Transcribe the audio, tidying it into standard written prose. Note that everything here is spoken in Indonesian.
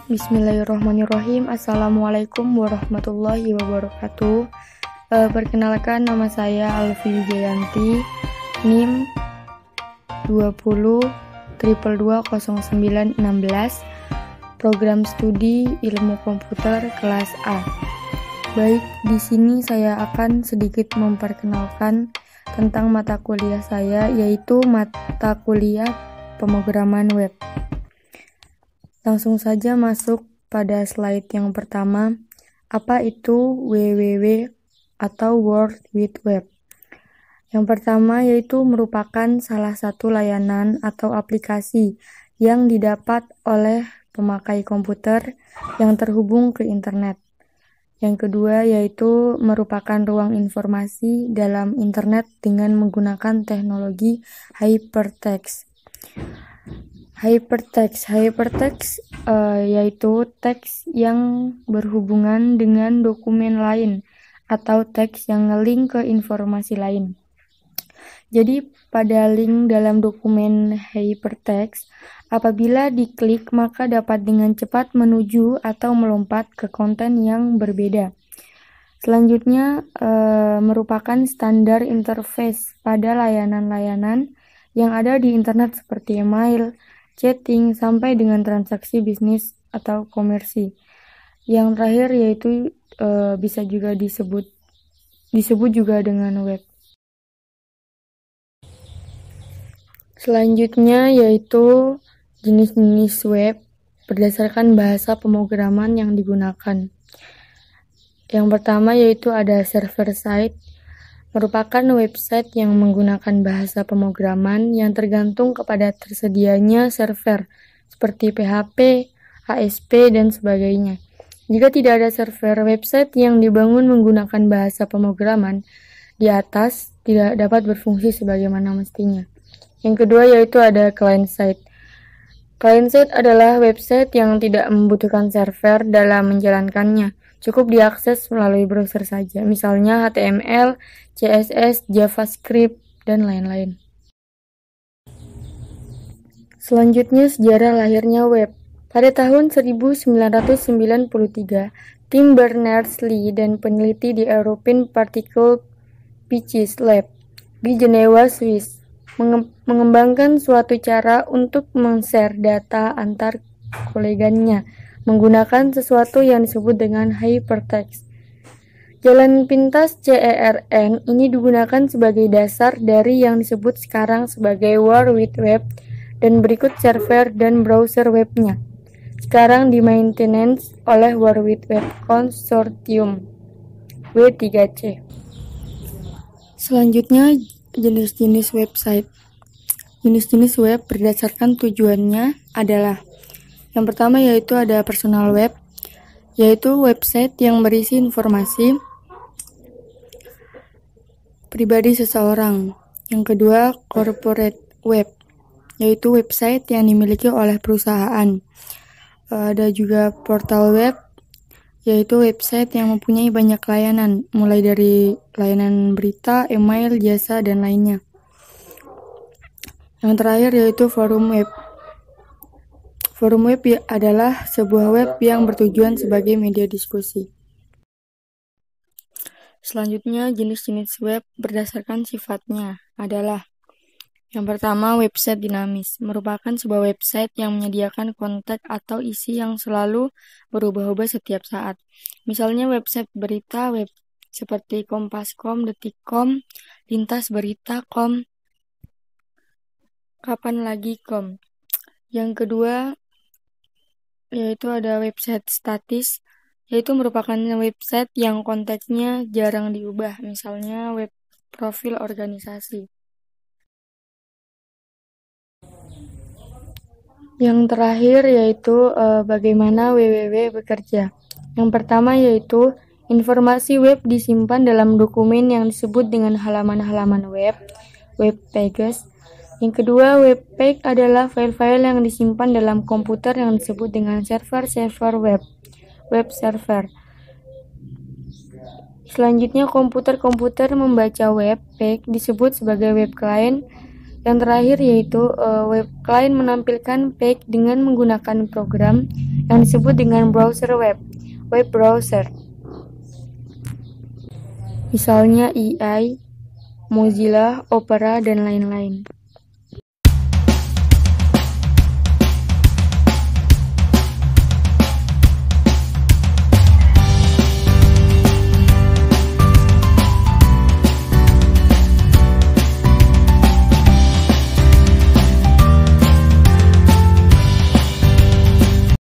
Bismillahirrahmanirrahim. Assalamualaikum warahmatullahi wabarakatuh. Perkenalkan, nama saya Alfi Wijayanti, NIM 20 2220916, program studi ilmu komputer kelas A. Baik, di sini saya akan sedikit memperkenalkan tentang mata kuliah saya, yaitu mata kuliah pemrograman web. Langsung saja masuk pada slide yang pertama. Apa itu WWW atau World Wide Web? Yang pertama yaitu merupakan salah satu layanan atau aplikasi yang didapat oleh pemakai komputer yang terhubung ke internet. Yang kedua yaitu merupakan ruang informasi dalam internet dengan menggunakan teknologi hypertext. Hypertext yaitu teks yang berhubungan dengan dokumen lain atau teks yang nge-link ke informasi lain. Jadi pada link dalam dokumen hypertext, apabila diklik maka dapat dengan cepat menuju atau melompat ke konten yang berbeda. Selanjutnya merupakan standar interface pada layanan-layanan yang ada di internet seperti email, chatting, sampai dengan transaksi bisnis atau komersi. Yang terakhir yaitu bisa juga disebut juga dengan web. Selanjutnya yaitu jenis-jenis web berdasarkan bahasa pemrograman yang digunakan. Yang pertama yaitu ada server side, merupakan website yang menggunakan bahasa pemrograman yang tergantung kepada tersedianya server seperti PHP, ASP, dan sebagainya. Jika tidak ada server, website yang dibangun menggunakan bahasa pemrograman di atas tidak dapat berfungsi sebagaimana mestinya. Yang kedua yaitu ada client side. Client side adalah website yang tidak membutuhkan server dalam menjalankannya. Cukup diakses melalui browser saja, misalnya HTML, CSS, JavaScript, dan lain-lain. Selanjutnya sejarah lahirnya web. Pada tahun 1993, tim Berners-Lee dan peneliti di European Particle Physics Lab di Jenewa, Swiss, mengembangkan suatu cara untuk men-share data antar koleganya menggunakan sesuatu yang disebut dengan hypertext. Jalan pintas CERN ini digunakan sebagai dasar dari yang disebut sekarang sebagai World Wide Web, dan berikut server dan browser webnya. Sekarang di-maintenance oleh World Wide Web Consortium W3C. Selanjutnya jenis-jenis website. Jenis-jenis web berdasarkan tujuannya adalah: yang pertama yaitu ada personal web, yaitu website yang berisi informasi pribadi seseorang. Yang kedua, corporate web, yaitu website yang dimiliki oleh perusahaan. Ada juga portal web, yaitu website yang mempunyai banyak layanan, mulai dari layanan berita, email, jasa, dan lainnya. Yang terakhir yaitu forum web. Forum web adalah sebuah web yang bertujuan sebagai media diskusi. Selanjutnya, jenis-jenis web berdasarkan sifatnya adalah: yang pertama, website dinamis, merupakan sebuah website yang menyediakan konten atau isi yang selalu berubah-ubah setiap saat. Misalnya website berita web seperti Kompas.com, Detik.com, Lintas Berita.com, Kapan Lagi.com. Yang kedua yaitu ada website statis, yaitu merupakan website yang konteksnya jarang diubah, misalnya web profil organisasi. Yang terakhir yaitu bagaimana WWW bekerja. Yang pertama yaitu informasi web disimpan dalam dokumen yang disebut dengan halaman-halaman web pages. Yang kedua, web page adalah file-file yang disimpan dalam komputer yang disebut dengan server web server. Selanjutnya, komputer membaca web page disebut sebagai web client. Yang terakhir yaitu web client menampilkan page dengan menggunakan program yang disebut dengan browser web browser. Misalnya EI, Mozilla, Opera, dan lain-lain.